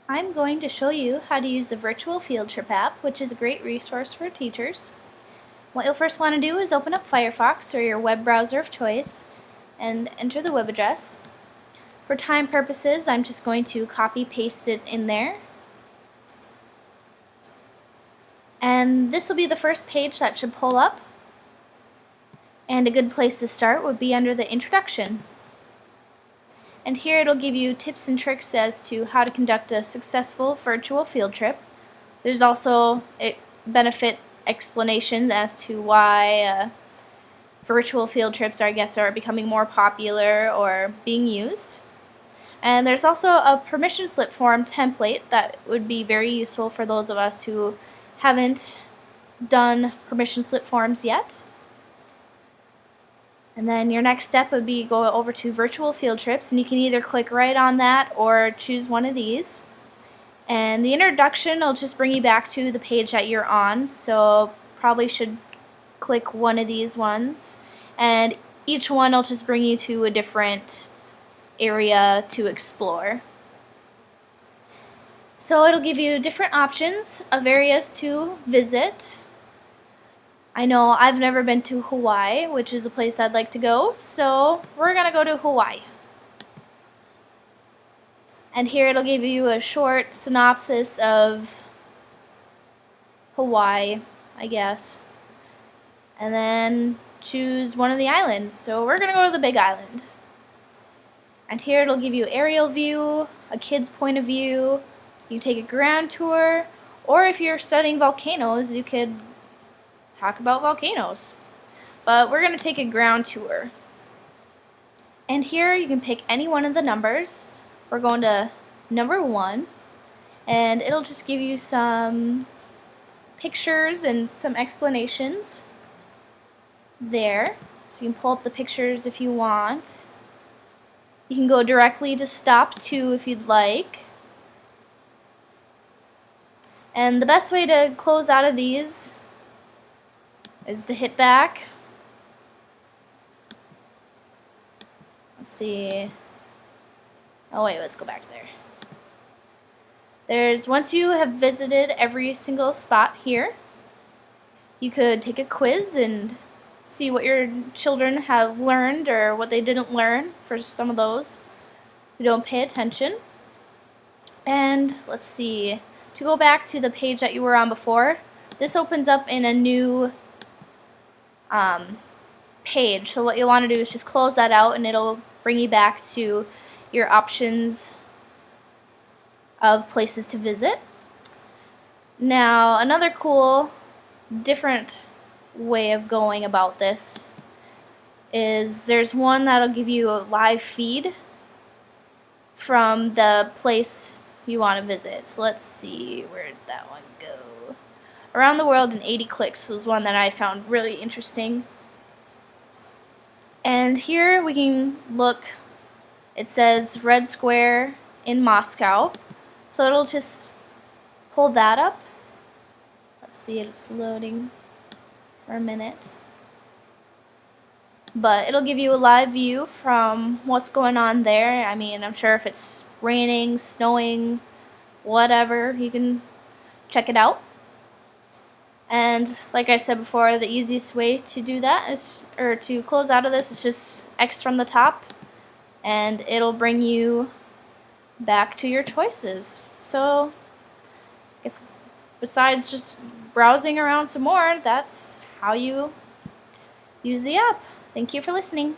I'm going to show you how to use the Virtual Field Trip app, which is a great resource for teachers. What you'll first want to do is open up Firefox or your web browser of choice and enter the web address. For time purposes, I'm just going to copy-paste it in there. And this will be the first page that should pull up. And a good place to start would be under the introduction. And here it'll give you tips and tricks as to how to conduct a successful virtual field trip. There's also benefit explanations as to why virtual field trips, are becoming more popular or being used. And there's also a permission slip form template that would be very useful for those of us who haven't done permission slip forms yet. And then your next step would be go over to virtual field trips, and you can either click right on that or choose one of these. And the introduction will just bring you back to the page that you're on, so probably should click one of these ones. And each one will just bring you to a different area to explore. So it'll give you different options of areas to visit. I know I've never been to Hawaii, which is a place I'd like to go, so we're going to go to Hawaii. And here it'll give you a short synopsis of Hawaii, I guess. And then choose one of the islands. So we're going to go to the Big Island. And here it'll give you aerial view, a kid's point of view. You take a ground tour, or if you're studying volcanoes, you could talk about volcanoes. But we're going to take a ground tour. And here you can pick any one of the numbers. We're going to number 1, and it'll just give you some pictures and some explanations there. So you can pull up the pictures if you want. You can go directly to stop 2 if you'd like. And the best way to close out of these is to hit back. Let's see. Oh wait, let's go back to there. Once you have visited every single spot here, you could take a quiz and see what your children have learned or what they didn't learn for some of those who don't pay attention. And let's see, to go back to the page that you were on before, this opens up in a new page. So what you'll want to do is just close that out, and it'll bring you back to your options of places to visit. Now, another cool, different way of going about this is there's one that'll give you a live feed from the place you want to visit. So let's see, where did that one go? Around the World in 80 Clicks was one that I found really interesting. And here we can look, it says Red Square in Moscow. So it'll just pull that up. Let's see, it's loading for a minute. But it'll give you a live view from what's going on there. I mean, I'm sure if it's raining, snowing, whatever, you can check it out. And like I said before, the easiest way to do that is, or to close out of this, is just X from the top, and it'll bring you back to your choices. So I guess besides just browsing around some more, that's how you use the app. Thank you for listening.